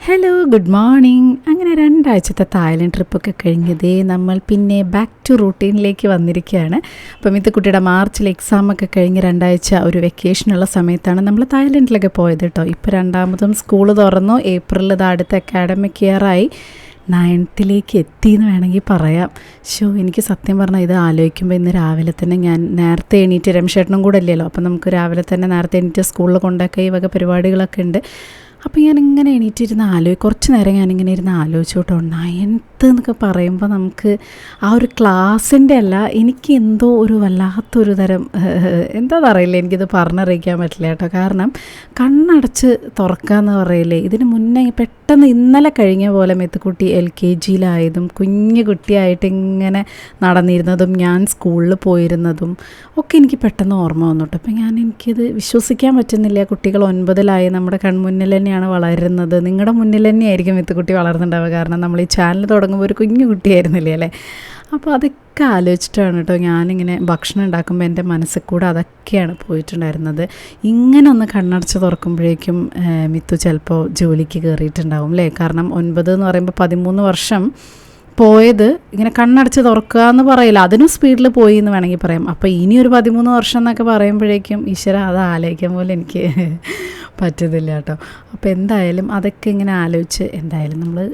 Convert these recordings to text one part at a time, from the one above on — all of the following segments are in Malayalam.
Hello, good morning. അങ്ങനെ 2 ആഴ്ചത്തെ തായ്ലൻഡ് ട്രിപ്പൊക്കെ കഴിഞ്ഞതേ നമ്മൾ പിന്നെ ബാക്ക് ടു റൂട്ടീനിലേക്ക് വന്നിരിക്കുകയാണ്. അപ്പം ഇത് കുട്ടിയുടെ മാർച്ചിൽ എക്സാമൊക്കെ കഴിഞ്ഞ് 2 ആഴ്ച ഒരു വെക്കേഷനുള്ള സമയത്താണ് നമ്മൾ തായ്ലൻഡിലൊക്കെ പോയത് കേട്ടോ. ഇപ്പോൾ രണ്ടാമതും സ്കൂൾ തുറന്നു. ഏപ്രിലിൽ ഇത് അടുത്ത അക്കാഡമിക് ഇയറായി 9th എത്തിയെന്ന് വേണമെങ്കിൽ പറയാം. എനിക്ക് സത്യം പറഞ്ഞാൽ ഇത് ആലോചിക്കുമ്പോൾ ഇന്ന് രാവിലെ തന്നെ ഞാൻ നേരത്തെ എണീറ്റ്, രമേശേട്ടനും കൂടെ അല്ലല്ലോ, അപ്പം നമുക്ക് രാവിലെ തന്നെ നേരത്തെ എണീറ്റ് സ്കൂളിൽ കൊണ്ടൊക്കെ ഈ വക പരിപാടികളൊക്കെ ഉണ്ട്. അപ്പോൾ ഞാനിങ്ങനെ എണീറ്റിരുന്ന് കുറച്ച് നേരം ഞാനിങ്ങനെ ഇരുന്ന് ആലോചിച്ചു കേട്ടോ. 9th എന്നൊക്കെ പറയുമ്പോൾ നമുക്ക് ആ ഒരു ക്ലാസ്സിൻ്റെ അല്ല, എനിക്ക് എന്തോ ഒരു വല്ലാത്തൊരു തരം എന്താണെന്ന് അറിയില്ല, എനിക്കിത് പറഞ്ഞറിയിക്കാൻ പറ്റില്ല കേട്ടോ. കാരണം കണ്ണടച്ച് തുറക്കാമെന്ന് പറയില്ലേ, ഇതിന് മുന്നേ പെട്ടെന്ന് ഇന്നലെ കഴിഞ്ഞ പോലെ മെത്തുക്കുട്ടി LKGയിലായതും കുഞ്ഞു കുട്ടിയായിട്ട് ഇങ്ങനെ നടന്നിരുന്നതും ഞാൻ സ്കൂളിൽ പോയിരുന്നതും ഒക്കെ എനിക്ക് പെട്ടെന്ന് ഓർമ്മ വന്നു കേട്ടോ. അപ്പം എനിക്കിത് വിശ്വസിക്കാൻ പറ്റുന്നില്ല. കുട്ടികൾ 9ലായി, നമ്മുടെ കൺമുന്നിൽ തന്നെയാണ് വളരുന്നത്. നിങ്ങളുടെ മുന്നിൽ തന്നെയായിരിക്കും മെത്തുക്കുട്ടി വളർന്നുണ്ടാവുക. കാരണം നമ്മൾ ഈ ചാനൽ തുടങ്ങുമ്പോൾ ഒരു കുഞ്ഞു കുട്ടിയായിരുന്നില്ലേ അല്ലേ. അപ്പോൾ അതൊക്കെ ആലോചിച്ചിട്ടാണ് കേട്ടോ ഞാനിങ്ങനെ ഭക്ഷണം ഉണ്ടാക്കുമ്പോൾ എൻ്റെ മനസ്സിൽ കൂടെ അതൊക്കെയാണ് പോയിട്ടുണ്ടായിരുന്നത്. ഇങ്ങനെ ഒന്ന് കണ്ണടച്ച് തുറക്കുമ്പോഴേക്കും മിത്തു ചിലപ്പോൾ ജോലിക്ക് കയറിയിട്ടുണ്ടാവും അല്ലേ. കാരണം 9 എന്ന് പറയുമ്പോൾ 13 വർഷം പോയത് ഇങ്ങനെ കണ്ണടച്ച് തുറക്കുക എന്ന് പറയില്ല, അതിനും സ്പീഡിൽ പോയി എന്ന് വേണമെങ്കിൽ പറയാം. അപ്പോൾ ഇനി ഒരു 13 വർഷം എന്നൊക്കെ പറയുമ്പോഴേക്കും ഈശ്വര, അത് ആലോചിക്കാൻ പോലെ എനിക്ക് പറ്റുന്നില്ല കേട്ടോ. അപ്പോൾ എന്തായാലും അതൊക്കെ ഇങ്ങനെ ആലോചിച്ച് എന്തായാലും നമ്മൾ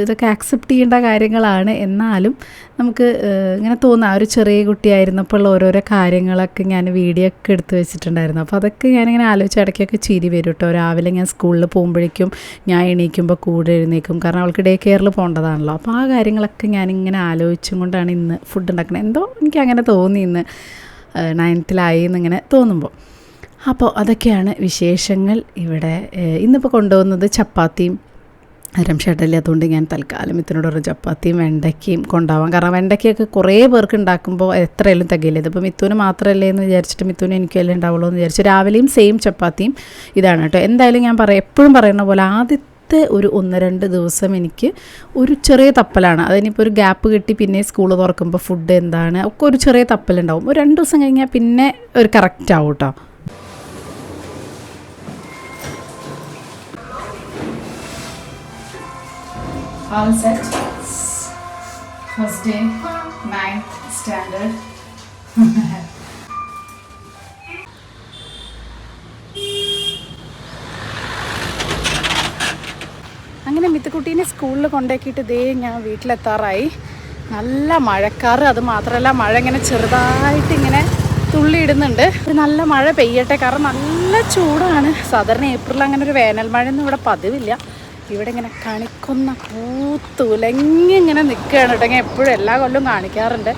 ഇതൊക്കെ ആക്സെപ്റ്റ് ചെയ്യേണ്ട കാര്യങ്ങളാണ്. എന്നാലും നമുക്ക് ഇങ്ങനെ തോന്നുക, ഒരു ചെറിയ കുട്ടിയായിരുന്നപ്പോൾ ഉള്ള ഓരോരോ കാര്യങ്ങളൊക്കെ ഞാൻ വീഡിയോ ഒക്കെ എടുത്ത് വെച്ചിട്ടുണ്ടായിരുന്നു. അപ്പോൾ അതൊക്കെ ഞാനിങ്ങനെ ആലോചിച്ച് ഇടയ്ക്കൊക്കെ ചിരി വരും കേട്ടോ. രാവിലെ ഞാൻ സ്കൂളിൽ പോകുമ്പോഴേക്കും ഞാൻ എണീക്കുമ്പോൾ കൂടെ എഴുന്നേക്കും, കാരണം അവൾക്ക് ഡേ കെയറിൽ പോകേണ്ടതാണല്ലോ. അപ്പോൾ ആ കാര്യങ്ങളൊക്കെ ഞാനിങ്ങനെ ആലോചിച്ചും കൊണ്ടാണ് ഇന്ന് ഫുഡ് ഉണ്ടാക്കുന്നത്. എന്തോ എനിക്കങ്ങനെ തോന്നി ഇന്ന് 9th എന്നിങ്ങനെ തോന്നുമ്പോൾ. അപ്പോൾ അതൊക്കെയാണ് വിശേഷങ്ങൾ. ഇവിടെ ഇന്നിപ്പോൾ കൊണ്ടുപോകുന്നത് ചപ്പാത്തിയും, രമേശേട്ടല്ലേ, അതുകൊണ്ട് ഞാൻ തൽക്കാലം ഇതിനോട് ഒരു ചപ്പാത്തിയും വെണ്ടയ്ക്കയും കൊണ്ടുപോകാം. കാരണം വെണ്ടയ്ക്കൊക്കെ കുറേ പേർക്ക് ഉണ്ടാക്കുമ്പോൾ എത്രയെല്ലാം തികയില്ല. ഇതിപ്പോൾ മിത്തുവിന് മാത്രമല്ലേ എന്ന് വിചാരിച്ചിട്ട്, മിത്തുവിന് എനിക്കല്ലേ ഉണ്ടാവുള്ളൂ എന്ന് വിചാരിച്ചു രാവിലെയും സെയിം ചപ്പാത്തിയും ഇതാണ് കേട്ടോ. എന്തായാലും ഞാൻ എപ്പോഴും പറയുന്ന പോലെ ആദ്യത്തെ ഒരു 1-2 ദിവസം എനിക്ക് ഒരു ചെറിയ തപ്പലാണ്. അതിനിപ്പോൾ ഒരു ഗ്യാപ്പ് കിട്ടി പിന്നെ സ്കൂൾ തുറക്കുമ്പോൾ ഫുഡ് എന്താണ് ഒക്കെ ഒരു ചെറിയ തപ്പലുണ്ടാവും. ഒരു 2 ദിവസം കഴിഞ്ഞാൽ പിന്നെ ഒരു കറക്റ്റ് ആവും കേട്ടോ. All set. First day, 9th standard. അങ്ങനെ മിത്തുക്കുട്ടീനെ സ്കൂളിൽ കൊണ്ടാക്കിയിട്ട് ദേ ഞാൻ വീട്ടിലെത്താറായി. നല്ല മഴക്കാറ്, അത് മാത്രമല്ല മഴ ഇങ്ങനെ ചെറുതായിട്ട് ഇങ്ങനെ തുള്ളിയിടുന്നുണ്ട്. നല്ല മഴ പെയ്യട്ടെ, കാരണം നല്ല ചൂടാണ്. സാധാരണ ഏപ്രിൽ അങ്ങനെ ഒരു വേനൽ മഴയൊന്നും ഇവിടെ പതിവില്ല. ഇവിടെ ഇങ്ങനെ കണിക്കൊന്ന പൂത്തുലങ്ങിങ്ങനെ നിൽക്കുകയാണ് കേട്ടോ. ഞാൻ എപ്പോഴും എല്ലാ കൊല്ലവും കാണിക്കാറുണ്ട്.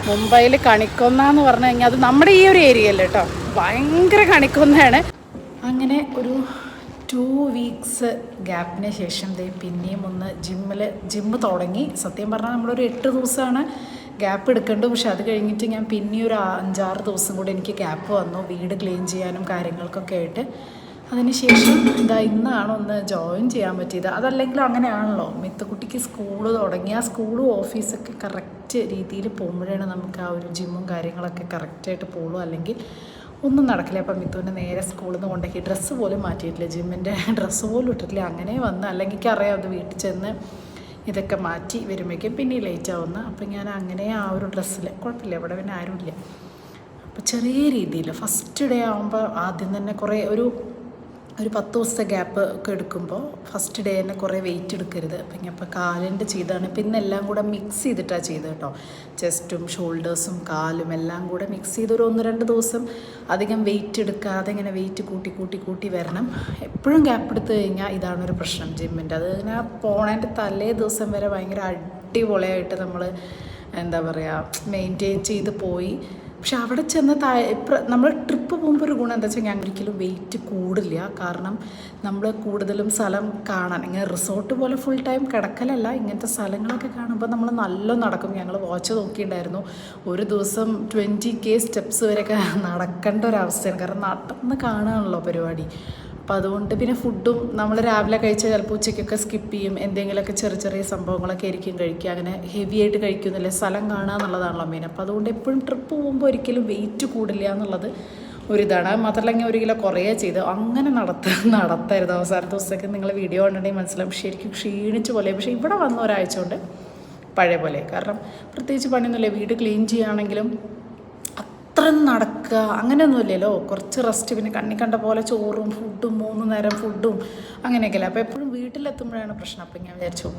മുംബൈയിൽ കണിക്കൊന്ന എന്ന് പറഞ്ഞു കഴിഞ്ഞാൽ അത് നമ്മുടെ ഈ ഒരു ഏരിയയല്ലേ കേട്ടോ, ഭയങ്കര കണിക്കൊന്നയാണ്. അങ്ങനെ ഒരു 2 weeks ഗ്യാപ്പിന് ശേഷം പിന്നെയും ഒന്ന് ജിമ്മ് തുടങ്ങി. സത്യം പറഞ്ഞാൽ നമ്മളൊരു 8 ദിവസമാണ് ഗ്യാപ്പ് എടുക്കേണ്ടത്. പക്ഷെ അത് കഴിഞ്ഞിട്ട് ഞാൻ പിന്നെ ഒരു 5-6 ദിവസം കൂടി എനിക്ക് ഗ്യാപ്പ് വന്നു, വീട് ക്ലീൻ ചെയ്യാനും കാര്യങ്ങൾക്കൊക്കെ ആയിട്ട്. അതിനുശേഷം ഇന്നാണ് ഒന്ന് ജോയിൻ ചെയ്യാൻ പറ്റിയത്. അതല്ലെങ്കിലും അങ്ങനെയാണല്ലോ, മിത്തുക്കുട്ടിക്ക് സ്കൂള് തുടങ്ങി ആ സ്കൂളും ഓഫീസൊക്കെ കറക്റ്റ് രീതിയിൽ പോകുമ്പോഴാണ് നമുക്ക് ആ ഒരു ജിമ്മും കാര്യങ്ങളൊക്കെ കറക്റ്റായിട്ട് പോകുള്ളൂ, അല്ലെങ്കിൽ ഒന്നും നടക്കില്ല. അപ്പം മിത്തുവിനെ നേരെ സ്കൂളിൽ നിന്ന് കൊണ്ടാക്കി ഡ്രസ്സ് പോലും മാറ്റിയിട്ടില്ല, ജിമ്മിൻ്റെ ഡ്രസ്സ് പോലും ഇട്ടിട്ടില്ല. അങ്ങനെ വന്ന്, അല്ലെങ്കിൽ എനിക്കറിയാം അത് വീട്ടിൽ ചെന്ന് ഇതൊക്കെ മാറ്റി വരുമ്പോഴേക്കും പിന്നെ ലേറ്റ് ആവുന്ന. അപ്പം ഞാൻ അങ്ങനെ ആ ഒരു ഡ്രസ്സിൽ കുഴപ്പമില്ല, ഇവിടെ പിന്നെ ആരുമില്ല. അപ്പോൾ ചെറിയ രീതിയിൽ ഫസ്റ്റ് ഡേ ആകുമ്പോൾ ആദ്യം തന്നെ ഒരു 10 ദിവസത്തെ ഗ്യാപ്പ് ഒക്കെ എടുക്കുമ്പോൾ ഫസ്റ്റ് ഡേ തന്നെ കുറേ വെയിറ്റ് എടുക്കരുത്. അപ്പം ഇപ്പോൾ കാലിൻ്റെ ചെയ്താണ്, പിന്നെ എല്ലാം കൂടെ മിക്സ് ചെയ്തിട്ടാണ് ചെയ്തത് കേട്ടോ. ചെസ്റ്റും ഷോൾഡേഴ്സും കാലും എല്ലാം കൂടെ മിക്സ് ചെയ്ത് ഒരു 1-2 ദിവസം അധികം വെയിറ്റ് എടുക്കാതെ ഇങ്ങനെ വെയിറ്റ് കൂട്ടി വരണം. എപ്പോഴും ഗ്യാപ്പ് എടുത്തു കഴിഞ്ഞാൽ ഇതാണൊരു പ്രശ്നം ജിമ്മിൻ്റെ. അത് ഇങ്ങനെ പോണേൻ്റെ തലേ ദിവസം വരെ ഭയങ്കര അടിപൊളിയായിട്ട് നമ്മൾ എന്താ പറയുക മെയിൻറ്റെയിൻ ചെയ്ത് പോയി. പക്ഷെ അവിടെ ചെന്ന് നമ്മൾ ട്രിപ്പ് പോകുമ്പോൾ ഒരു ഗുണം എന്താ വെച്ചാൽ ഞാൻ ഒരിക്കലും വെയിറ്റ് കൂടില്ല. കാരണം നമ്മൾ കൂടുതലും സ്ഥലം കാണാൻ, ഇങ്ങനെ റിസോർട്ട് പോലെ ഫുൾ ടൈം കിടക്കലല്ല, ഇങ്ങനത്തെ സ്ഥലങ്ങളൊക്കെ കാണുമ്പോൾ നമ്മൾ നല്ല നടക്കും. ഞങ്ങൾ വാച്ച് നോക്കിയിട്ടുണ്ടായിരുന്നു, ഒരു ദിവസം 20K സ്റ്റെപ്സ് വരെയൊക്കെ നടക്കേണ്ട ഒരവസ്ഥയാണ്. കാരണം നടന്ന് കാണുകയാണല്ലോ പരിപാടി. അപ്പോൾ അതുകൊണ്ട് പിന്നെ ഫുഡും നമ്മൾ രാവിലെ കഴിച്ചാൽ ചിലപ്പോൾ ഉച്ചയ്ക്കൊക്കെ സ്കിപ്പ് ചെയ്യും. എന്തെങ്കിലുമൊക്കെ ചെറിയ സംഭവങ്ങളൊക്കെ ആയിരിക്കും കഴിക്കുക. അങ്ങനെ ഹെവി ആയിട്ട് കഴിക്കുന്നില്ല, സ്ഥലം കാണുക എന്നുള്ളതാണല്ലോ മെയിൻ. അപ്പോൾ അതുകൊണ്ട് എപ്പോഴും ട്രിപ്പ് പോകുമ്പോൾ ഒരിക്കലും വെയിറ്റ് കൂടില്ല എന്നുള്ളത് ഒരിതാണ്. മാത്രമല്ല ഇങ്ങനെ 1 കിലോ കുറയുക ചെയ്ത് അങ്ങനെ നടത്തരുത്. അവസാന ദിവസമൊക്കെ നിങ്ങൾ വീഡിയോ കണ്ടിട്ടുണ്ടെങ്കിൽ മനസ്സിലാവും ശരിക്കും ക്ഷീണിച്ച് പോലെ. പക്ഷേ ഇവിടെ വന്ന ഒരാഴ്ച കൊണ്ട് പഴയ പോലെ. കാരണം പ്രത്യേകിച്ച് പണിയൊന്നുമില്ല. വീട് ക്ലീൻ ചെയ്യുകയാണെങ്കിലും അത്രയും നടക്കുക അങ്ങനെയൊന്നുമില്ലല്ലോ. കുറച്ച് റെസ്റ്റ്, പിന്നെ കണ്ണി കണ്ട പോലെ ചോറും ഫുഡും 3 നേരം ഫുഡും അങ്ങനെയൊക്കെയല്ലേ. അപ്പോൾ എപ്പോഴും വീട്ടിലെത്തുമ്പോഴാണ് പ്രശ്നം. അപ്പോൾ ഞാൻ വിചാരിച്ചു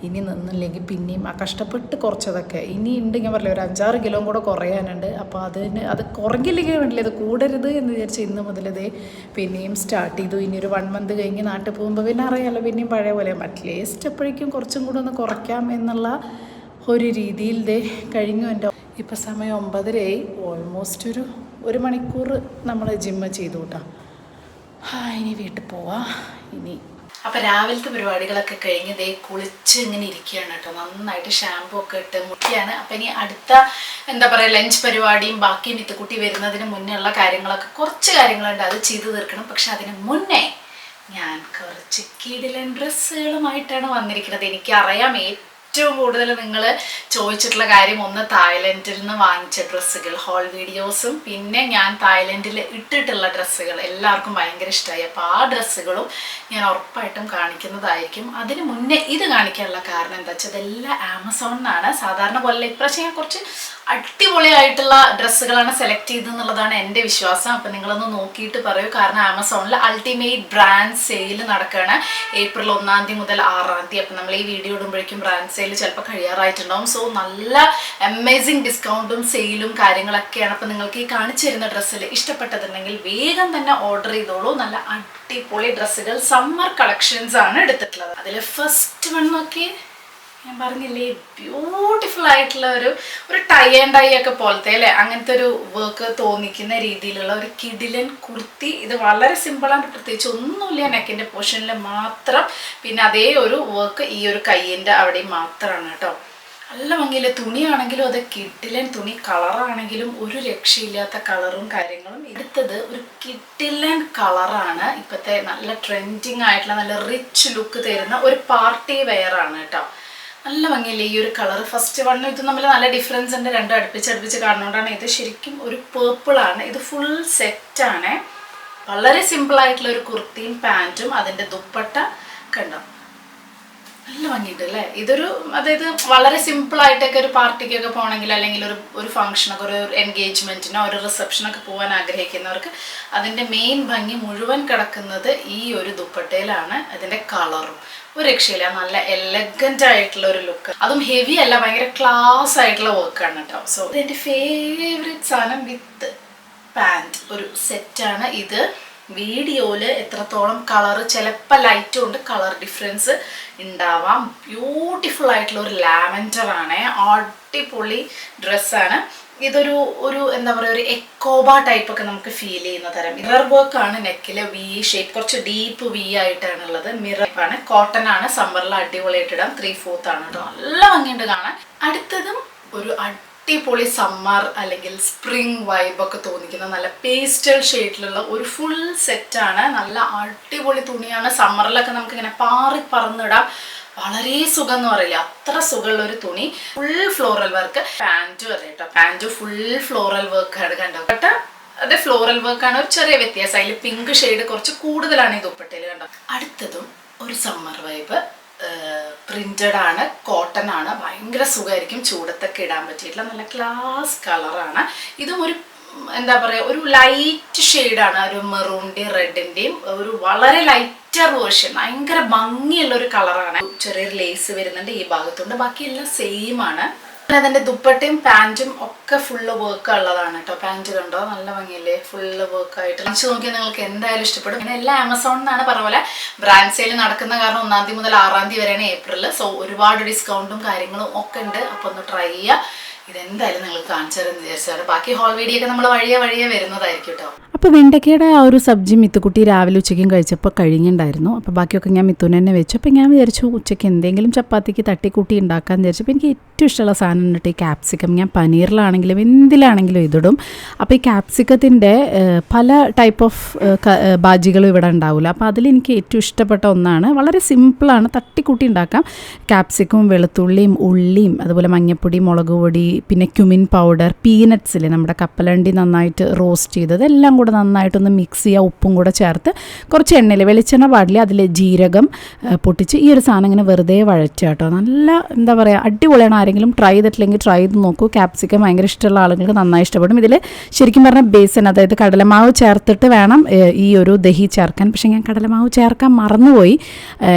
ഇനി നിന്നില്ലെങ്കിൽ പിന്നെയും ആ കഷ്ടപ്പെട്ട് കുറച്ചതൊക്കെ ഇനി ഉണ്ട്. ഞാൻ പറഞ്ഞില്ല ഒരു 5-6 കിലോ കൂടെ കുറയാനുണ്ട്. അപ്പോൾ അത് കുറഞ്ഞില്ലെങ്കിൽ വേണ്ടില്ല, ഇത് കൂടരുത് എന്ന് വിചാരിച്ച് ഇന്ന് മുതലതേ പിന്നെയും സ്റ്റാർട്ട് ചെയ്തു. ഇനി ഒരു 1 മന്ത് കഴിഞ്ഞ് നാട്ടിൽ പോകുമ്പോൾ പിന്നെ അറിയാമല്ലോ പിന്നെയും പഴയ പോലെ അറ്റ്ലീസ്റ്റ് എപ്പോഴേക്കും കുറച്ചും കൂടെ ഒന്ന് കുറയ്ക്കാം എന്നുള്ള ഒരു രീതിയിൽ കഴിഞ്ഞു. എൻ്റെ ഇപ്പം സമയം 9:30 ഓൾമോസ്റ്റ് ഒരു മണിക്കൂർ നമ്മൾ ജിമ്മ് ചെയ്തു കേട്ടോ. ഇനി വീട്ടിൽ പോവാം ഇനി. അപ്പോൾ രാവിലത്തെ പരിപാടികളൊക്കെ കഴിഞ്ഞ് കുളിച്ച് ഇങ്ങനെ ഇരിക്കുകയാണ് കേട്ടോ. നന്നായിട്ട് ഷാമ്പൂ ഒക്കെ ഇട്ട് മുട്ടിയാണ്. അപ്പം ഇനി അടുത്ത എന്താ പറയുക ലഞ്ച് പരിപാടിയും ബാക്കി മിത്തുക്കുട്ടി വരുന്നതിന് മുന്നേ ഉള്ള കാര്യങ്ങളൊക്കെ കുറച്ച് കാര്യങ്ങളുണ്ട്, അത് ചെയ്തു തീർക്കണം. പക്ഷെ അതിന് മുന്നേ ഞാൻ കുറച്ച് കിടിലൻ ഡ്രസ്സുകളുമായിട്ടാണ് വന്നിരിക്കുന്നത്. എനിക്കറിയാം ഏറ്റവും കൂടുതൽ നിങ്ങൾ ചോദിച്ചിട്ടുള്ള കാര്യം ഒന്ന് തായ്ലൻഡിൽ നിന്ന് വാങ്ങിച്ച ഡ്രസ്സുകൾ, ഹോൾ വീഡിയോസും പിന്നെ ഞാൻ തായ്ലൻഡിൽ ഇട്ടിട്ടുള്ള ഡ്രസ്സുകൾ എല്ലാവർക്കും ഭയങ്കര ഇഷ്ടമായി. അപ്പോൾ ആ ഡ്രസ്സുകളും ഞാൻ ഉറപ്പായിട്ടും കാണിക്കുന്നതായിരിക്കും. അതിന് മുന്നേ ഇത് കാണിക്കാനുള്ള കാരണം എന്താ വെച്ചാൽ ഇതെല്ലാം ആമസോണിൽ നിന്നാണ്. സാധാരണ പോലെ ഇപ്രാവശ്യം ഞാൻ കുറച്ച് അടിപൊളിയായിട്ടുള്ള ഡ്രസ്സുകളാണ് സെലക്ട് ചെയ്തെന്നുള്ളതാണ് എൻ്റെ വിശ്വാസം. അപ്പം നിങ്ങളൊന്ന് നോക്കിയിട്ട് പറയൂ. കാരണം ആമസോണിൽ അൾട്ടിമേറ്റ് ബ്രാൻഡ് സെയിൽ നടക്കുകയാണ് ഏപ്രിൽ 1 മുതൽ 6. അപ്പം നമ്മൾ ഈ വീഡിയോ ഇടുമ്പോഴേക്കും ബ്രാൻഡ് സെയിൽ ചിലപ്പോൾ കഴിയാറായിട്ടുണ്ടാവും. സോ നല്ല അമേസിങ് ഡിസ്കൗണ്ടും സെയിലും കാര്യങ്ങളൊക്കെയാണ്. അപ്പം നിങ്ങൾക്ക് ഈ കാണിച്ചു തരുന്ന ഡ്രസ്സിൽ ഇഷ്ടപ്പെട്ടതുണ്ടെങ്കിൽ വേഗം തന്നെ ഓർഡർ ചെയ്തോളൂ. നല്ല അടിപൊളി ഡ്രസ്സുകൾ സമ്മർ കളക്ഷൻസ് ആണ് എടുത്തിട്ടുള്ളത്. അതിൽ ഫസ്റ്റ് വൺ നോക്കി ഞാൻ പറഞ്ഞില്ലേ ബ്യൂട്ടിഫുൾ ആയിട്ടുള്ള ഒരു ടൈ ആൻഡ് ഡൈ ഒക്കെ പോലത്തെ അല്ലേ അങ്ങനത്തെ ഒരു വർക്ക് തോന്നിക്കുന്ന രീതിയിലുള്ള ഒരു കിടിലൻ കുർത്തി. ഇത് വളരെ സിമ്പിളാണ്, പ്രത്യേകിച്ച് ഒന്നുമില്ല, നെക്കിൻ്റെ പോർഷനിൽ മാത്രം. പിന്നെ അതേ ഒരു വർക്ക് ഈ ഒരു കയ്യിൻ്റെ അവിടെയും മാത്രമാണ് കേട്ടോ. നല്ല ഭംഗിയില്ല. തുണിയാണെങ്കിലും അത് കിടിലൻ തുണി, കളറാണെങ്കിലും ഒരു രക്ഷയില്ലാത്ത കളറും കാര്യങ്ങളും. എടുത്തത് ഒരു കിടിലൻ കളറാണ്. ഇപ്പോഴത്തെ നല്ല ട്രെൻഡിങ് ആയിട്ടുള്ള നല്ല റിച്ച് ലുക്ക് തരുന്ന ഒരു പാർട്ടി വെയർ ആണ് കേട്ടോ. നല്ല ഭംഗിയില്ലേ ഈ ഒരു കളർ. ഫസ്റ്റ് വണ്ണും ഇത് തമ്മിൽ നല്ല ഡിഫറൻസ് ഉണ്ട്. രണ്ടും അടുപ്പിച്ച് കാണുന്നതുകൊണ്ടാണ്. ഇത് ശരിക്കും ഒരു പേർപ്പിളാണ്. ഇത് ഫുൾ സെറ്റാണ്. വളരെ സിമ്പിളായിട്ടുള്ള ഒരു കുർത്തിയും പാൻറ്റും അതിൻ്റെ ദുപ്പട്ട കണ്ടോ നല്ല ഭംഗിയുണ്ട് അല്ലേ. അതായത് വളരെ സിമ്പിളായിട്ടൊക്കെ ഒരു പാർട്ടിക്കൊക്കെ പോകണമെങ്കിൽ അല്ലെങ്കിൽ ഒരു ഫംഗ്ഷനൊക്കെ ഒരു എൻഗേജ്മെൻറ്റിനോ ഒരു റിസപ്ഷനൊക്കെ പോകാൻ ആഗ്രഹിക്കുന്നവർക്ക് അതിൻ്റെ മെയിൻ ഭംഗി മുഴുവൻ കിടക്കുന്നത് ഈ ഒരു ദുപ്പട്ടയിലാണ്. അതിൻ്റെ കളറും ഒരു രക്ഷയില്ല. നല്ല എലഗൻ്റ് ആയിട്ടുള്ള ഒരു ലുക്ക്, അതും ഹെവി അല്ല, ഭയങ്കര ക്ലാസ് ആയിട്ടുള്ള വർക്കാണ് കേട്ടോ. സോ ഇതെൻ്റെ ഫേവറേറ്റ് സാധനം വിത്ത് പാൻറ് ഒരു സെറ്റാണ് ഇത്. വീഡിയോയിൽ എത്രത്തോളം കളറ് ചിലപ്പോൾ ലൈറ്റും ഉണ്ട്, കളർ ഡിഫറൻസ് ഉണ്ടാവാം. ബ്യൂട്ടിഫുൾ ആയിട്ടുള്ള ഒരു ലാവൻഡറാണ്. അടിപൊളി ഡ്രസ്സാണ്. ഇതൊരു എന്താ പറയുക ഒരു എക്കോബ ടൈപ്പൊക്കെ നമുക്ക് ഫീൽ ചെയ്യുന്ന തരം മിറർ വർക്കാണ്. നെക്കിൽ വി ഷേപ്പ്, കുറച്ച് ഡീപ്പ് വി ആയിട്ടാണുള്ളത്. മിറർ ആണ്, കോട്ടൺ ആണ്. സമ്മറിൽ അടിപൊളിയായിട്ട് ഇടാം. 3/4 ആണ് കേട്ടോ. നല്ല ഭംഗിയുണ്ട് കാണാൻ. അടുത്തതും ഒരു അടിപൊളി സമ്മർ അല്ലെങ്കിൽ സ്പ്രിംഗ് വൈബൊക്കെ തോന്നിക്കുന്ന നല്ല പേസ്റ്റൽ ഷെയ്ഡിലുള്ള ഒരു ഫുൾ സെറ്റാണ്. നല്ല അടിപൊളി തുണിയാണ്. സമ്മറിലൊക്കെ നമുക്ക് ഇങ്ങനെ പാറി പറന്നിടാം. വളരെ സുഖം എന്ന് പറയില്ല, അത്ര സുഖമുള്ള ഒരു തുണി. Full floral work. പാൻറ്റും അതെ കേട്ടോ, പാൻറ്റും ഫുൾ ഫ്ലോറൽ വർക്കാണ് കണ്ടോ. ബട്ട് അത് ഫ്ലോറൽ വർക്കാണ്. ഒരു ചെറിയ വ്യത്യാസം, അതിൽ പിങ്ക് ഷെയ്ഡ് കുറച്ച് കൂടുതലാണ് ഈ ദുപ്പട്ടയിൽ കണ്ടോ. അടുത്തതും ഒരു സമ്മർ വൈബ്, പ്രിന്റഡ് ആണ്, കോട്ടൺ ആണ്. ഭയങ്കര സുഖമായിരിക്കും, ചൂടത്തൊക്കെ ഇടാൻ പറ്റിയിട്ടുള്ള നല്ല ക്ലാസ് കളറാണ്. ഇതും ഒരു എന്താ പറയുക ഒരു ലൈറ്റ് ഷെയ്ഡാണ്. ഒരു മെറൂണിൻ്റെയും റെഡിൻ്റെയും ഒരു വളരെ ലൈറ്റർ വേർഷൻ. ഭയങ്കര ഭംഗിയുള്ള ഒരു കളറാണ്. ചെറിയൊരു ലേസ് വരുന്നുണ്ട് ഈ ഭാഗത്തുണ്ട്, ബാക്കിയെല്ലാം സെയിം ആണ്. അതിൻ്റെ ദുപ്പട്ടയും പാൻറ്റും ഒക്കെ ഫുള്ള് വർക്ക് ഉള്ളതാണ് കേട്ടോ. പാൻറ്റ് കണ്ടോ നല്ല ഭംഗിയില്ലേ, ഫുള്ള് വർക്കായിട്ട്. വെച്ച് നോക്കിയാൽ നിങ്ങൾക്ക് എന്തായാലും ഇഷ്ടപ്പെടും. പിന്നെ എല്ലാം ആമസോണിൽ നിന്നാണ്. പറഞ്ഞ പോലെ ബ്രാൻഡ് സെയിൽ നടക്കുന്ന കാരണം 1 മുതൽ 6 വരെയാണ് ഏപ്രിൽ. സോ ഒരുപാട് ഡിസ്കൗണ്ടും കാര്യങ്ങളും ഒക്കെ ഉണ്ട്. അപ്പോൾ ഒന്ന് ട്രൈ ചെയ്യുക. ഇതെന്തായാലും നിങ്ങൾ കാണിച്ചു തരുമെന്ന് വിചാരിച്ചാണ്. ബാക്കി ഹോൾ വീഡിയോ ഒക്കെ നമ്മൾ വഴിയെ വരുന്നതായിരിക്കും കേട്ടോ. അപ്പോൾ വെണ്ടയ്ക്കയുടെ ആ ഒരു സബ്ജി മിത്തുക്കുട്ടി രാവിലെ ഉച്ചയ്ക്കും കഴിച്ചപ്പോൾ കഴിഞ്ഞിട്ടുണ്ടായിരുന്നു. അപ്പോൾ ബാക്കിയൊക്കെ ഞാൻ മിത്തുവിന് തന്നെ വെച്ചു. അപ്പോൾ ഞാൻ വിചാരിച്ചു ഉച്ചയ്ക്ക് എന്തെങ്കിലും ചപ്പാത്തിക്ക് തട്ടിക്കൂട്ടി ഉണ്ടാക്കാമെന്ന് വിചാരിച്ചപ്പോൾ എനിക്ക് ഏറ്റവും ഇഷ്ടമുള്ള സാധനം എന്നിട്ട് ഈ ക്യാപ്സിക്കം. ഞാൻ പനീറിലാണെങ്കിലും എന്തിലാണെങ്കിലും ഇതിടും. അപ്പോൾ ഈ ക്യാപ്സിക്കത്തിൻ്റെ പല ടൈപ്പ് ഓഫ് ബാജികളും ഇവിടെ ഉണ്ടാവില്ല. അപ്പോൾ അതിലെനിക്ക് ഏറ്റവും ഇഷ്ടപ്പെട്ട ഒന്നാണ്. വളരെ സിമ്പിളാണ്, തട്ടിക്കൂട്ടി ഉണ്ടാക്കാം. ക്യാപ്സിക്കവും വെളുത്തുള്ളിയും ഉള്ളിയും അതുപോലെ മഞ്ഞൾപ്പൊടി, മുളക് പൊടി, പിന്നെ ക്യുമിൻ പൗഡർ, പീനട്ട്സിൽ നമ്മുടെ കപ്പലണ്ടി നന്നായിട്ട് റോസ്റ്റ് ചെയ്തത് എല്ലാം കൂടെ നന്നായിട്ടൊന്ന് മിക്സ് ചെയ്യുക. ഉപ്പും കൂടെ ചേർത്ത് കുറച്ച് എണ്ണയിൽ, വെളിച്ചെണ്ണ പാടില്ല, അതിൽ ജീരകം പൊട്ടിച്ച് ഈ ഒരു സാധനം ഇങ്ങനെ വെറുതെ വഴറ്റുക കേട്ടോ. നല്ല എന്താ പറയുക, അടിപൊളിയാണ്. ആരെങ്കിലും ട്രൈ ചെയ്തിട്ടില്ലെങ്കിൽ ട്രൈ ചെയ്ത് നോക്കൂ. ക്യാപ്സിക്കം ഭയങ്കര ഇഷ്ടമുള്ള ആളുകൾക്ക് നന്നായി ഇഷ്ടപ്പെടും. ഇതിൽ ശരിക്കും പറഞ്ഞാൽ ബേസൻ, അതായത് കടലമാവ് ചേർത്തിട്ട് വേണം ഈ ഒരു ദഹി ചേർക്കാൻ. പക്ഷേ ഞാൻ കടലമാവ് ചേർക്കാൻ മറന്നുപോയി.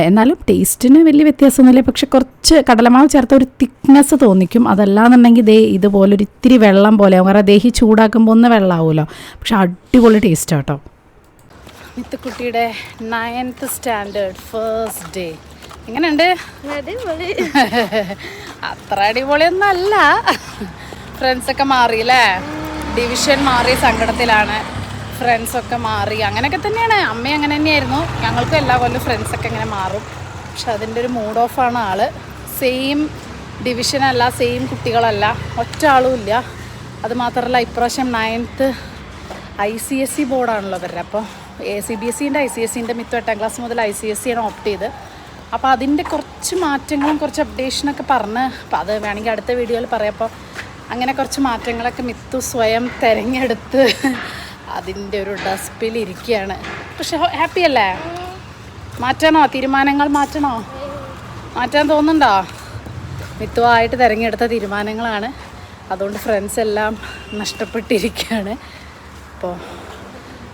എന്നാലും ടേസ്റ്റിന് വലിയ വ്യത്യാസമൊന്നുമില്ല. പക്ഷെ കുറച്ച് കടലമാവ് ചേർത്ത ഒരു തിക്നെസ് തോന്നിക്കും. അതല്ലാന്നുണ്ടെങ്കിൽ ഇതുപോലൊരു ഇത്തിരി വെള്ളം പോലെയാവും. കാരണം ദഹി ചൂടാക്കുമ്പോൾ ഒന്ന് വെള്ളമാവുമല്ലോ. പക്ഷെ അടിപൊളി ടേസ്റ്റ് കേട്ടോ. മിത്തുക്കുട്ടിയുടെ 9th സ്റ്റാൻഡേർഡ് ഫസ്റ്റ് ഡേ എങ്ങനെയുണ്ട്? അത്ര അടിപൊളിയൊന്നും അല്ല. ഫ്രണ്ട്സൊക്കെ മാറിയില്ലേ? ഡിവിഷൻ മാറി, സങ്കടത്തിലാണ്. ഫ്രണ്ട്സൊക്കെ മാറി, അങ്ങനെയൊക്കെ തന്നെയാണ്. അമ്മ അങ്ങനെ തന്നെയായിരുന്നു. ഞങ്ങൾക്കും എല്ലാ കൊല്ലം ഫ്രണ്ട്സൊക്കെ ഇങ്ങനെ മാറും. പക്ഷെ അതിൻ്റെ ഒരു മൂഡ് ഓഫാണ് ആള്. സെയിം ഡിവിഷനല്ല, സെയിം കുട്ടികളല്ല, ഒറ്റ ആളും ഇല്ല. അതുമാത്രമല്ല ഇപ്രാവശ്യം 9th ICSE ബോർഡാണല്ലോ അവരുടെ. അപ്പോൾ CBSEൻ്റെ ICSEൻ്റെ മിത്തു 8ാം ക്ലാസ് മുതൽ ICSE ആണ് ഓപ്റ്റ് ചെയ്ത്. അപ്പോൾ അതിൻ്റെ കുറച്ച് മാറ്റങ്ങളും കുറച്ച് അപ്ഡേഷനൊക്കെ പറഞ്ഞ്, അപ്പോൾ അത് വേണമെങ്കിൽ അടുത്ത വീഡിയോയിൽ പറയാം. അപ്പോൾ അങ്ങനെ കുറച്ച് മാറ്റങ്ങളൊക്കെ മിത്തു സ്വയം തിരഞ്ഞെടുത്ത് അതിൻ്റെ ഒരു ഡസ്പിലിരിക്കുകയാണ്. പക്ഷെ ഹാപ്പി അല്ലേ? മാറ്റണോ? തീരുമാനങ്ങൾ മാറ്റണോ? മാറ്റാൻ തോന്നുന്നുണ്ടോ? മിത്തുവായിട്ട് തിരഞ്ഞെടുത്ത തീരുമാനങ്ങളാണ്. അതുകൊണ്ട് ഫ്രണ്ട്സ് എല്ലാം നഷ്ടപ്പെട്ടിരിക്കുകയാണ്. അപ്പോൾ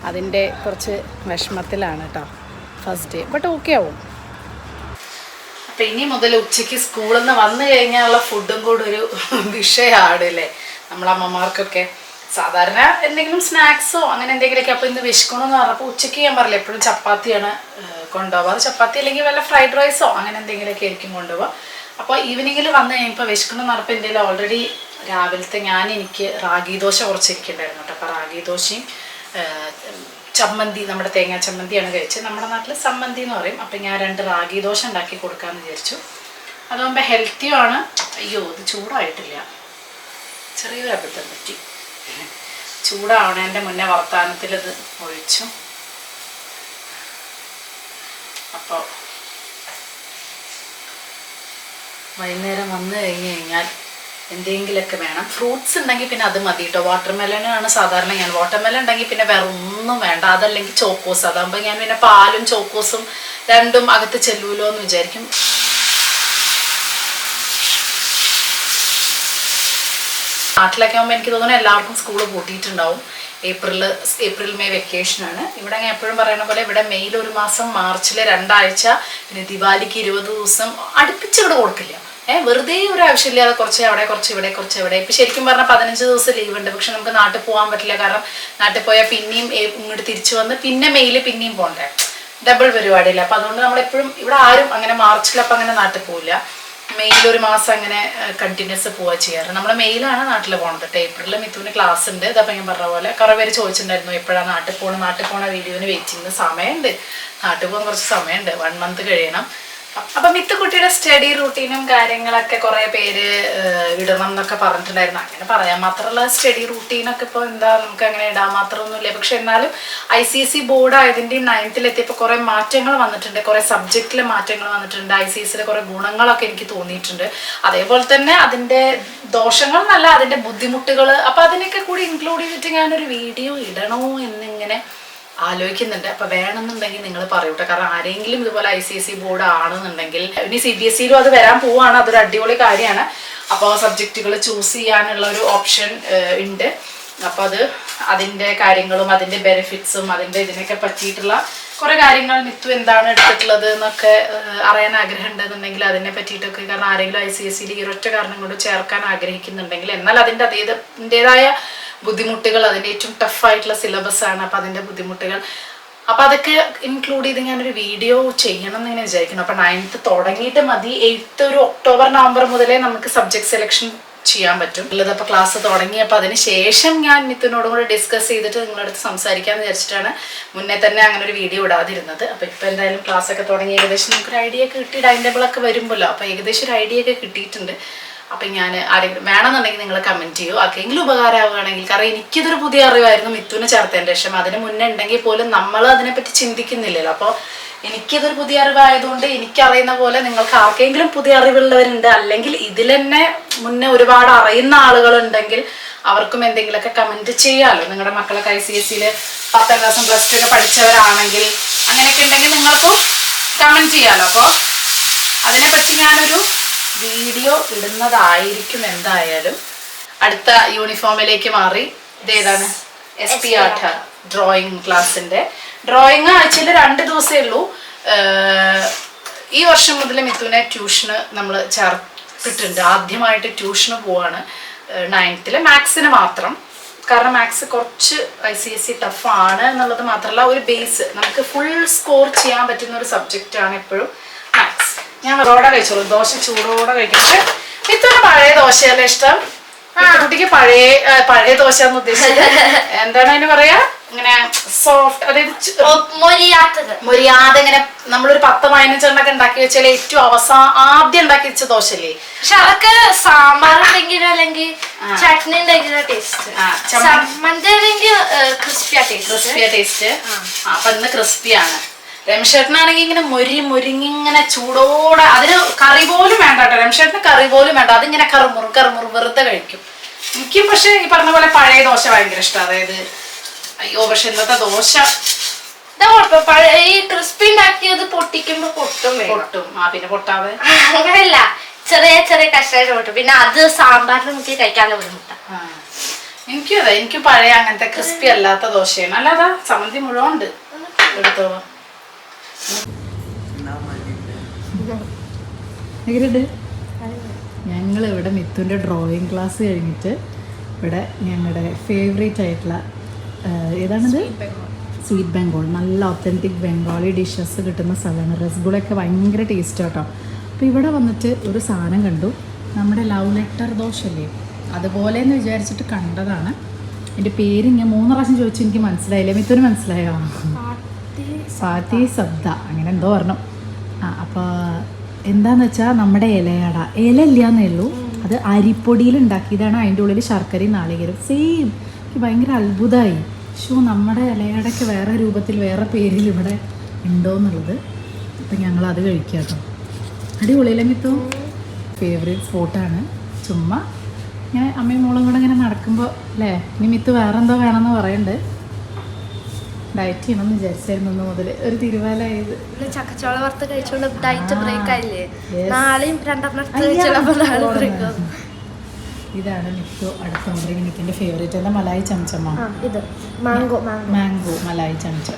അതിൻ്റെ കുറച്ച് വിഷമത്തിലാണ് കേട്ടോ ഫസ്റ്റ് ഡേ. ബട്ട് ഓക്കെ ആവും. അപ്പം ഇനി മുതൽ ഉച്ചയ്ക്ക് സ്കൂളിൽ നിന്ന് വന്നു കഴിഞ്ഞാലുള്ള ഫുഡും കൂടെ ഒരു വിഷയമാണ് അല്ലേ നമ്മളമ്മമാർക്കൊക്കെ. സാധാരണ എന്തെങ്കിലും സ്നാക്സോ അങ്ങനെ എന്തെങ്കിലുമൊക്കെ. അപ്പോൾ ഇന്ന് വിശക്കണമെന്ന് പറഞ്ഞപ്പോൾ ഉച്ചയ്ക്ക് ഞാൻ പറയില്ല, എപ്പോഴും ചപ്പാത്തിയാണ് കൊണ്ടുപോകാറ്. ചപ്പാത്തി അല്ലെങ്കിൽ വല്ല ഫ്രൈഡ് റൈസോ അങ്ങനെ എന്തെങ്കിലുമൊക്കെ ആയിരിക്കും കൊണ്ടുപോകുക. അപ്പോൾ ഈവനിങ്ങിൽ വന്നു കഴിഞ്ഞപ്പോൾ വിശക്കണമെന്ന് പറഞ്ഞപ്പോൾ എന്തെങ്കിലും ഓൾറെഡി രാവിലത്തെ എനിക്ക് റാഗി ദോശ കുറച്ചിരിക്കുന്നുണ്ടായിരുന്നു കേട്ടോ. അപ്പോൾ റാഗി ദോശയും ചമ്മന്തി, നമ്മുടെ തേങ്ങാ ചമ്മന്തിയാണ് കഴിച്ചത്. നമ്മുടെ നാട്ടിൽ സമ്മന്തി എന്ന് പറയും. അപ്പം ഞാൻ 2 റാഗി ദോശ ഉണ്ടാക്കി കൊടുക്കാമെന്ന് വിചാരിച്ചു. അതാകുമ്പോൾ ഹെൽത്തിയുമാണ്. അയ്യോ, ഇത് ചൂടായിട്ടില്ല, ചെറിയൊരു അബദ്ധം പറ്റി. ചൂടാവണേൻ്റെ മുന്നേ വർത്താനത്തിൽ ഇത് ഒഴിച്ചു. അപ്പോൾ വൈകുന്നേരം വന്നു കഴിഞ്ഞാൽ എന്തെങ്കിലുമൊക്കെ വേണം. ഫ്രൂട്ട്സ് ഉണ്ടെങ്കിൽ പിന്നെ അത് മതി കേട്ടോ. വാട്ടർമെലനാണ് സാധാരണ ഞാൻ. വാട്ടർമെലൻ ഉണ്ടെങ്കിൽ പിന്നെ വേറെ ഒന്നും വേണ്ട. അതല്ലെങ്കിൽ ചോക്കോസ്. അതാകുമ്പോൾ ഞാൻ പിന്നെ പാലും ചോക്കോസും രണ്ടും അകത്ത് ചെല്ലൂലോ എന്ന് വിചാരിക്കും. നാട്ടിലൊക്കെ ആകുമ്പോൾ എനിക്ക് തോന്നുന്നു എല്ലാവർക്കും സ്കൂൾ പൂട്ടിയിട്ടുണ്ടാവും. ഏപ്രിൽ മെയ് വെക്കേഷനാണ്. ഇവിടെ ഞാൻ എപ്പോഴും പറയുന്ന പോലെ ഇവിടെ മെയ്യിൽ 1 മാസം, മാർച്ചിൽ 2 ആഴ്ച, പിന്നെ ദിവാലിക്ക് 20 ദിവസം അടുപ്പിച്ച് ഇവിടെ കൊടുക്കില്ല. വെറുതെ ഒരു ആവശ്യമില്ലാതെ കുറച്ച് അവിടെ, കുറച്ച് ഇവിടെ, കുറച്ച് ഇവിടെ. ഇപ്പം ശരിക്കും പറഞ്ഞാൽ 15 ദിവസം ലീവ് ഉണ്ട്. പക്ഷെ നമുക്ക് നാട്ടിൽ പോകാൻ പറ്റില്ല. കാരണം നാട്ടിൽ പോയാൽ പിന്നെയും ഇങ്ങോട്ട് തിരിച്ചു വന്ന് പിന്നെ മെയ്യിൽ പിന്നെയും പോകണ്ടേ. ഡബിൾ പരിപാടിയില്ല. അപ്പം അതുകൊണ്ട് നമ്മളെപ്പോഴും ഇവിടെ ആരും അങ്ങനെ മാർച്ചിലപ്പം അങ്ങനെ നാട്ടിൽ പോവില്ല. മെയ്യിൽ 1 മാസം അങ്ങനെ കണ്ടിന്യൂസ് പോവുക ചെയ്യാറ്. നമ്മൾ മെയ്യിലാണ് നാട്ടിൽ പോകണത് കേട്ടോ. ഏപ്രിലിൽ മിത്തുവിന് ക്ലാസ് ഉണ്ട്. ഇതപ്പം ഞാൻ പറഞ്ഞ പോലെ കുറേ പേര് ചോദിച്ചിട്ടുണ്ടായിരുന്നു എപ്പോഴാണ് നാട്ടിൽ പോകണ വീഡിയോന് വെയിറ്റ് ചെയ്യുന്ന സമയമുണ്ട്. നാട്ടിൽ പോകാൻ കുറച്ച് സമയമുണ്ട്, 1 മന്ത് കഴിയണം. അപ്പം മിത്തുക്കുട്ടിയുടെ സ്റ്റഡി റൂട്ടീനും കാര്യങ്ങളൊക്കെ കുറേ പേര് ഇടണം എന്നൊക്കെ പറഞ്ഞിട്ടുണ്ടായിരുന്നു. അങ്ങനെ പറയാൻ മാത്രമുള്ള സ്റ്റഡി റൂട്ടീനൊക്കെ ഇപ്പോൾ എന്താ, നമുക്ക് അങ്ങനെ ഇടാൻ മാത്രമൊന്നുമില്ല. പക്ഷെ എന്നാലും ICSE ബോർഡ് ആയതിൻ്റെയും 9th എത്തിയപ്പോൾ കുറേ മാറ്റങ്ങൾ വന്നിട്ടുണ്ട്. കുറേ സബ്ജക്റ്റിലെ മാറ്റങ്ങൾ വന്നിട്ടുണ്ട്. ICSEയിലെ കുറേ ഗുണങ്ങളൊക്കെ എനിക്ക് തോന്നിയിട്ടുണ്ട്. അതേപോലെ തന്നെ അതിൻ്റെ ദോഷങ്ങൾ എന്നല്ല, അതിൻ്റെ ബുദ്ധിമുട്ടുകൾ. അപ്പോൾ അതിനൊക്കെ കൂടി ഇൻക്ലൂഡ് ചെയ്തിട്ട് ഞാനൊരു വീഡിയോ ഇടണോ എന്നിങ്ങനെ ആലോചിക്കുന്നുണ്ട്. അപ്പോൾ വേണമെന്നുണ്ടെങ്കിൽ നിങ്ങൾ പറയൂട്ടെ. കാരണം ആരെങ്കിലും ഇതുപോലെ ICSE ബോർഡ് ആണെന്നുണ്ടെങ്കിൽ, ഇനി CBSEയിലും അത് വരാൻ പോവാണ്. അതൊരു അടിപൊളി കാര്യമാണ്. അപ്പോൾ സബ്ജക്റ്റുകൾ ചൂസ് ചെയ്യാനുള്ള ഒരു ഓപ്ഷൻ ഉണ്ട്. അപ്പോൾ അതിൻ്റെ കാര്യങ്ങളും അതിൻ്റെ ബെനിഫിറ്റ്സും അതിൻ്റെ ഇതിനൊക്കെ പറ്റിയിട്ടുള്ള കുറേ കാര്യങ്ങൾ മിത്തു എന്താണ് എടുത്തിട്ടുള്ളത് എന്നൊക്കെ അറിയാൻ ആഗ്രഹം ഉണ്ടെന്നുണ്ടെങ്കിൽ അതിനെ പറ്റിയിട്ടൊക്കെ. കാരണം ആരെങ്കിലും ICSEയിൽ ഈ ഒരൊറ്റ കാരണം കൊണ്ട് ചേർക്കാൻ ആഗ്രഹിക്കുന്നുണ്ടെങ്കിൽ, എന്നാൽ അതിൻ്റെ അതിൻ്റേതായ ബുദ്ധിമുട്ടുകൾ, അതിൻ്റെ ഏറ്റവും ടഫായിട്ടുള്ള സിലബസാണ്. അപ്പോൾ അതിൻ്റെ ബുദ്ധിമുട്ടുകൾ, അപ്പോൾ അതൊക്കെ ഇൻക്ലൂഡ് ചെയ്ത് ഞാനൊരു വീഡിയോ ചെയ്യണം എന്നിങ്ങനെ വിചാരിക്കുന്നു. അപ്പോൾ 9th തുടങ്ങിയിട്ട് മതി. 8th ഒരു ഒക്ടോബർ നവംബർ മുതലേ നമുക്ക് സബ്ജക്ട് സെലക്ഷൻ ചെയ്യാൻ പറ്റും ഉള്ളത്. അപ്പോൾ ക്ലാസ് തുടങ്ങി. അപ്പോൾ അതിന് ശേഷം ഞാൻ മിത്തുവിനോടും കൂടെ ഡിസ്കസ് ചെയ്തിട്ട് നിങ്ങളുടെ അടുത്ത് സംസാരിക്കാമെന്ന് വിചാരിച്ചിട്ടാണ് മുന്നേ തന്നെ അങ്ങനെ ഒരു വീഡിയോ ഇടാതിരുന്നത്. അപ്പോൾ ഇപ്പോൾ എന്തായാലും ക്ലാസ്സൊക്കെ തുടങ്ങി ഏകദേശം നമുക്കൊരു ഐഡിയ ഒക്കെ കിട്ടി. ടൈം ടേബിളൊക്കെ വരുമ്പോഴല്ലോ. അപ്പോൾ ഏകദേശം ഒരു ഐഡിയ ഒക്കെ കിട്ടിയിട്ടുണ്ട്. അപ്പം ഞാൻ ആരെങ്കിലും വേണമെന്നുണ്ടെങ്കിൽ നിങ്ങൾ കമൻറ്റ് ചെയ്യൂ. ആർക്കെങ്കിലും ഉപകാരമാവുകയാണെങ്കിൽ, കാരണം എനിക്കിതൊരു പുതിയ അറിവായിരുന്നു മിഥുനെ ചേർത്തതിൻ്റെ ശേഷം. അതിന് മുന്നേ ഉണ്ടെങ്കിൽ പോലും നമ്മൾ അതിനെപ്പറ്റി ചിന്തിക്കുന്നില്ലല്ലോ. അപ്പോൾ എനിക്കിതൊരു പുതിയ അറിവായതുകൊണ്ട് എനിക്കറിയുന്ന പോലെ നിങ്ങൾക്ക് ആർക്കെങ്കിലും പുതിയ അറിവുള്ളവരുണ്ട്, അല്ലെങ്കിൽ ഇതിൽ തന്നെ മുന്നേ ഒരുപാട് അറിയുന്ന ആളുകളുണ്ടെങ്കിൽ അവർക്കും എന്തെങ്കിലുമൊക്കെ കമൻറ്റ് ചെയ്യാമല്ലോ. നിങ്ങളുടെ മക്കളൊക്കെ ICSE 10ാം ക്ലാസ്സും +2 ഒക്കെ പഠിച്ചവരാണെങ്കിൽ അങ്ങനെയൊക്കെ ഉണ്ടെങ്കിൽ നിങ്ങൾക്കും കമൻറ്റ് ചെയ്യാമല്ലോ. അപ്പോൾ അതിനെപ്പറ്റി ഞാനൊരു വീഡിയോ ഇടുന്നതായിരിക്കും എന്തായാലും. അടുത്ത യൂണിഫോമിലേക്ക് മാറി. ഇതേതാണ് SP ആർട്ട് ഡ്രോയിങ് ക്ലാസ്സിൻ്റെ. ഡ്രോയിങ് ആഴ്ചയിൽ 2 ദിവസമേ ഉള്ളൂ. ഈ വർഷം മുതൽ മിഥുനെ ട്യൂഷന് നമ്മൾ ചേർത്തിട്ടുണ്ട്. ആദ്യമായിട്ട് ട്യൂഷന് പോവാണ് 9th മാത്സിന് മാത്രം. കാരണം മാത്സ് കുറച്ച് ICSE ടഫാണ് എന്നുള്ളത് മാത്രമല്ല, ഒരു ബേസ് നമുക്ക് ഫുൾ സ്കോർ ചെയ്യാൻ പറ്റുന്ന ഒരു സബ്ജക്റ്റാണ് എപ്പോഴും മാത്സ്. ഞാൻ വെറോടെ കഴിച്ചോളൂ, ദോശ ചൂടോടെ കഴിക്കുന്നത്. മിഥുന് പഴയ ദോശയല്ല ഇഷ്ടം. കുട്ടിക്ക് പഴയ ദോശ എന്ന് ഉദ്ദേശിച്ചത് എന്താണ് അതിന് പറയാ, ഇങ്ങനെ സോഫ്റ്റ്, അതായത് മൊരിയാതെ ഇങ്ങനെ നമ്മളൊരു 10-15 എണ്ണൊക്കെ ഉണ്ടാക്കി വെച്ചാൽ ഏറ്റവും ആദ്യം ഉണ്ടാക്കി വെച്ച ദോശല്ലേ. പക്ഷെ അതൊക്കെ സാമ്പാർ ഉണ്ടെങ്കിലും അല്ലെങ്കിൽ ചട്നി ഉണ്ടെങ്കിലും ടേസ്റ്റ്, ക്രിസ്പിയാ ടേസ്റ്റ്. അപ്പൊ ഇന്ന് ക്രിസ്പിയാണ്. രമേശേട്ടനാണെങ്കിൽ ഇങ്ങനെ മൊരിങ്ങിങ്ങനെ ചൂടോടെ, അതിന് കറി പോലും വേണ്ട കേട്ടോ. രമേശേട്ടന് കറി പോലും വേണ്ട, അതിങ്ങനെ കറുമുറു വെറുതെ കഴിക്കും. എനിക്കും പക്ഷെ ഈ പറഞ്ഞ പോലെ പഴയ ദോശ ഭയങ്കര ഇഷ്ടം. അതായത് അയ്യോ, പക്ഷെ ഇന്നത്തെ ദോശ ഈ ക്രിസ്പി ഉണ്ടാക്കിയത് പൊട്ടിക്കുമ്പോ പൊട്ടും. പിന്നെ പൊട്ടാതെ അങ്ങനെയല്ല, ചെറിയ ചെറിയ കഷ്ണമായിട്ട് പൊട്ടും. പിന്നെ അത് സാമ്പാറിന് മുക്കി കഴിക്കാനുള്ള ബുദ്ധിമുട്ട. എനിക്കും അതെ, എനിക്കും പഴയ അങ്ങനത്തെ ക്രിസ്പി അല്ലാത്ത ദോശയാണ്. അല്ലാതെ ചമ്മന്തി മുഴുവൻ ഉണ്ട്. എടുത്തോ. ഞങ്ങൾ ഇവിടെ മിഥുൻ്റെ ഡ്രോയിങ് ക്ലാസ് കഴിഞ്ഞിട്ട് ഇവിടെ ഞങ്ങളുടെ ഫേവറേറ്റ് ആയിട്ടുള്ള ഏതാണിത്, സ്വീറ്റ് ബംഗാൾ. നല്ല ഒത്തൻറ്റിക് ബംഗാളി ഡിഷസ് കിട്ടുന്ന സ്ഥലമാണ്. രസഗുളയൊക്കെ ഭയങ്കര ടേസ്റ്റ് കേട്ടോ. അപ്പോൾ ഇവിടെ വന്നിട്ട് ഒരു സാധനം കണ്ടു, നമ്മുടെ ലവ് ലെറ്റർ ദോശല്ലേ, അതുപോലെ എന്ന് വിചാരിച്ചിട്ട് കണ്ടതാണ്. എൻ്റെ പേര് ഞാൻ 3 പ്രാവശ്യം ചോദിച്ചു, എനിക്ക് മനസ്സിലായില്ല. മിഥുന് മനസ്സിലായോ? ഫാത്തി സബ്ദ അങ്ങനെ എന്തോ പറഞ്ഞു. അപ്പോൾ എന്താണെന്ന് വെച്ചാൽ നമ്മുടെ ഇലയട, ഇല ഇല്ലയെന്നേ ഉള്ളൂ, അത് അരിപ്പൊടിയിൽ ഉണ്ടാക്കിയതാണ്. അതിൻ്റെ ഉള്ളിൽ ശർക്കരയും നാളികേരം സെയിം. എനിക്ക് ഭയങ്കര അത്ഭുതമായി. നമ്മുടെ ഇലയടയ്ക്ക് വേറെ രൂപത്തിൽ വേറെ പേരിൽ ഇവിടെ ഉണ്ടോ എന്നുള്ളത്. അപ്പം ഞങ്ങളത് കഴിക്കുക കേട്ടോ. അടിപൊളിയില്ല മിത്തു? ഫേവറേറ്റ് സ്പോട്ടാണ്. ചുമ്മാ ഞാൻ അമ്മയും മോളും കൂടെ ഇങ്ങനെ നടക്കുമ്പോൾ അല്ലേ, ഇനി മിത്തു വേറെന്തോ വേണമെന്ന് പറയുന്നുണ്ട്. ഡയറ്റ് ചെയ്യണമെന്ന് വിചാരിച്ചായിരുന്നു ഒന്ന് മുതൽ, ഒരു തിരുവാലായത്. ചക്കച്ചോള വറുത്ത് കഴിച്ചോണ്ട് ഡയറ്റ് ബ്രേക്ക് ആയില്ലേ, നാളെയും 2 ഇതാണ് മിത്തു അടുത്ത ഓർഡറിങ്. എനിക്കെൻ്റെ ഫേവറേറ്റ് എന്താ, മലായി ചമച്ചമ്മ, ഇത് മാംഗോ മലായി ചമച്ച.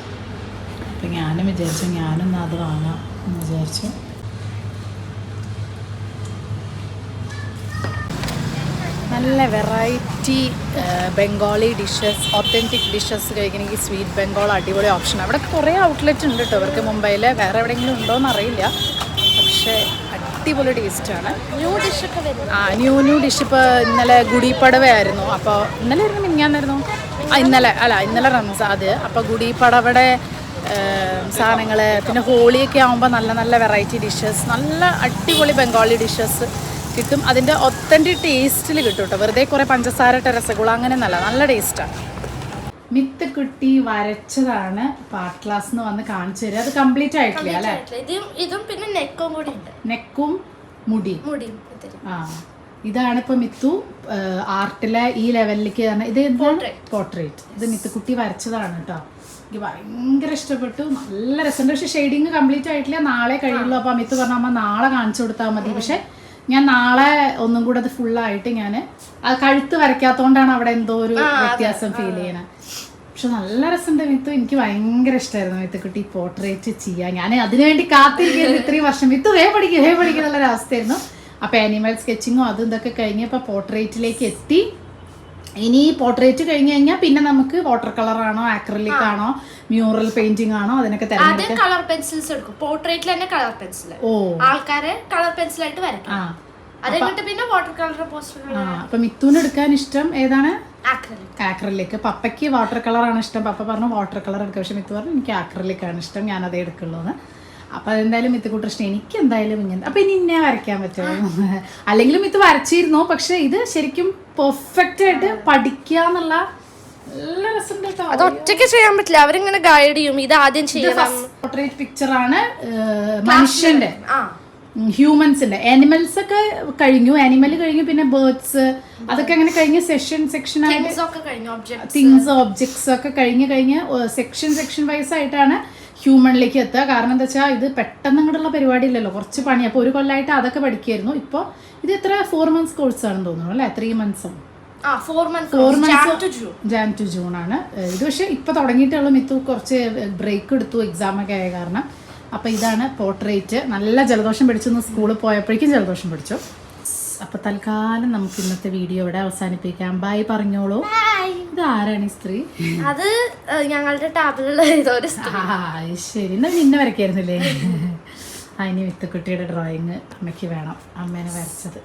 അപ്പം ഞാനും വിചാരിച്ചു ഞാനൊന്ന് അത് വാങ്ങാം എന്ന് വിചാരിച്ചു. നല്ല variety Bengali dishes, authentic dishes കഴിക്കണമെങ്കിൽ സ്വീറ്റ് ബംഗാൾ അടിപൊളി ഓപ്ഷനാണ്. അവിടെ കുറേ ഔട്ട്ലെറ്റ് ഉണ്ട് കേട്ടോ അവർക്ക് മുംബൈയിൽ. വേറെ എവിടെയെങ്കിലും ഉണ്ടോയെന്ന് അറിയില്ല, പക്ഷേ അടിപൊളി ടേസ്റ്റാണ്. New dish. ഇപ്പോൾ ഇന്നലെ ഗുഡിപ്പടവയായിരുന്നു. അപ്പോൾ ഇന്നലെ ആയിരുന്നു മിനിഞ്ഞാന്നായിരുന്നു, ഇന്നലെ റംസാദ്. അപ്പോൾ ഗുഡിപ്പടവയുടെ സാധനങ്ങൾ, പിന്നെ ഹോളിയൊക്കെ ആകുമ്പോൾ നല്ല നല്ല വെറൈറ്റി ഡിഷസ്, നല്ല അടിപൊളി ബംഗാളി ഡിഷസ് കിട്ടും. അതിൻ്റെ ഒത്തൻറ്റിക് ടേസ്റ്റിൽ കിട്ടും കേട്ടോ. വെറുതെ കുറേ പഞ്ചസാര ഇട്ട രസഗുള അങ്ങനെ നല്ല ടേസ്റ്റാണ്. മിത്ത് കുട്ടി വരച്ചതാണ് പാർട്ട് ക്ലാസ് എന്ന് വന്ന് കാണിച്ചു തരിക. അത് കംപ്ലീറ്റ് ആയിട്ടില്ല അല്ലേ? ഇതും പിന്നെ നെക്കും കൂടി ഉണ്ട്. നെക്കും മുടിയും. ഇതാണ് ഇപ്പൊ മിത്തു ആർട്ടിലെ ഈ ലെവലിലേക്ക് തന്നെ. ഇത് പോർട്രേറ്റ്. ഇത് മിത്തുക്കുട്ടി വരച്ചതാണ് കേട്ടോ. എനിക്ക് ഭയങ്കര ഇഷ്ടപ്പെട്ടു. നല്ല രസമുണ്ട്. പക്ഷെ ഷെയ്ഡിങ് കംപ്ലീറ്റ് ആയിട്ടില്ല, നാളെ കഴിയുള്ളൂ. അപ്പോൾ മിത്തു പറഞ്ഞ അമ്മ നാളെ കാണിച്ചു കൊടുത്താൽ മതി. പക്ഷെ ഞാൻ നാളെ ഒന്നും കൂടെ അത് ഫുള്ളായിട്ട് ഞാൻ അത് കഴുത്ത് വരയ്ക്കാത്തതുകൊണ്ടാണ് അവിടെ എന്തോ ഒരു വ്യത്യാസം ഫീൽ ചെയ്യണേ. പക്ഷെ നല്ല രസമുണ്ട് മിത്തു. എനിക്ക് ഭയങ്കര ഇഷ്ടമായിരുന്നു മിത്തുക്കുട്ടി പോർട്രേറ്റ് ചെയ്യാൻ. ഞാൻ അതിനുവേണ്ടി കാത്തിരിക്കുന്നത് ഇത്രയും വർഷം. മിത്തു വേ പഠിക്കും എന്നുള്ളൊരവസ്ഥയായിരുന്നു. അപ്പോൾ ആനിമൽ സ്കെച്ചിങ്ങും അതും ഇതൊക്കെ കഴിഞ്ഞപ്പോൾ പോർട്രേറ്റിലേക്ക് എത്തി. ഇനി പോർട്രേറ്റ് കഴിഞ്ഞ് കഴിഞ്ഞാൽ പിന്നെ നമുക്ക് വാട്ടർ കളർ ആണോ, ആക്രിലിക് ആണോ, മ്യൂറൽ പെയിന്റിംഗ് ആണോ, അതിനൊക്കെ തെരഞ്ഞെടുക്കാം. കളർ പെൻസിൽസ് എടുക്കും. പോർട്രേറ്റിൽ തന്നെ കളർ പെൻസിൽ, ആൾക്കാരെ കളർ പെൻസിലായിട്ട് വരയ്ക്കും. അതിട്ട് പിന്നെ വാട്ടർ കളർ പോസ്റ്റർ. അപ്പൊ മിത്തുന് എടുക്കാൻ ഇഷ്ടം ഏതാണ്? ആക്രിലിക്. പപ്പയ്ക്ക് വാട്ടർ കളർ ആണ് ഇഷ്ടം. പപ്പ പറഞ്ഞു വാട്ടർ കളർ എടുക്കാം. പക്ഷെ മിത്തു പറഞ്ഞു എനിക്ക് ആക്രിലിക് ആണ് ഇഷ്ടം, ഞാൻ അതേ എടുക്കുള്ളൂ എന്ന്. അപ്പൊ അതെന്തായാലും മിത്തുക്കുട്ടി ഇഷ്ടം. എനിക്ക് എന്തായാലും ഇങ്ങനെ അപ്പൊ ഇനി ഇന്നെ വരയ്ക്കാൻ പറ്റുമോ? അല്ലെങ്കിലും ഇത് വരച്ചിരുന്നു, പക്ഷെ ഇത് ശരിക്കും പെർഫെക്റ്റ് ആയിട്ട് പഠിക്കാന്നുള്ള നല്ല രസമുണ്ട് കേട്ടോ. അത് ഒറ്റയ്ക്ക് ചെയ്യാൻ പറ്റില്ല, അവരിങ്ങനെ ഗൈഡ് ചെയ്യും. ഇത് ആദ്യം ചെയ്യണം. പോർട്രേറ്റ് പിക്ചർ ആണ് മനുഷ്യന്റെ, ഹ്യൂമൻസിന്റെ. ആനിമൽസ് ഒക്കെ കഴിഞ്ഞു, ആനിമൽ കഴിഞ്ഞു, പിന്നെ ബേർഡ്സ് അതൊക്കെ അങ്ങനെ കഴിഞ്ഞ് സെക്ഷൻ ആയിട്ട് തിങ്സ് ഒബ്ജക്ട്സ് ഒക്കെ കഴിഞ്ഞ് സെക്ഷൻ വൈസ് ആയിട്ടാണ് ഹ്യൂമണിലേക്ക് എത്തുക. കാരണം എന്താ വെച്ചാൽ ഇത് പെട്ടെന്ന് ഇങ്ങോട്ടുള്ള പരിപാടി ഇല്ലല്ലോ, കുറച്ച് പണി. അപ്പോൾ ഒരു കൊല്ലമായിട്ട് അതൊക്കെ പഠിക്കായിരുന്നു. ഇപ്പോൾ ഇത് എത്ര 4 months കോഴ്സ് ആണെന്ന് തോന്നുന്നു അല്ലേ? 3 months ജാൻ ടു ജൂൺ ആണ് ഇത്. പക്ഷെ ഇപ്പൊ തുടങ്ങിയിട്ടുള്ള മിത്തു കുറച്ച് ബ്രേക്ക് എടുത്തു, എക്സാം ഒക്കെ ആയ കാരണം. അപ്പൊ ഇതാണ് പോർട്രേറ്റ്. നല്ല ജലദോഷം പിടിച്ചു, സ്കൂളിൽ പോയപ്പോഴേക്കും ജലദോഷം പിടിച്ചു. അപ്പൊ തൽക്കാലം നമുക്ക് ഇന്നത്തെ വീഡിയോ ഇവിടെ അവസാനിപ്പിക്കാം. ബൈ പറഞ്ഞോളൂ. ഇത് ആരാണ് ഈ സ്ത്രീ? അത് ഞങ്ങളുടെ ടാബിലുള്ള ശരി, എന്നാ നിന്നെ വരയ്ക്കായിരുന്നില്ലേ? അതിന് മിത്തുക്കുട്ടിയുടെ ഡ്രോയിങ് അമ്മയ്ക്ക് വേണം, അമ്മേനെ വരച്ചത്.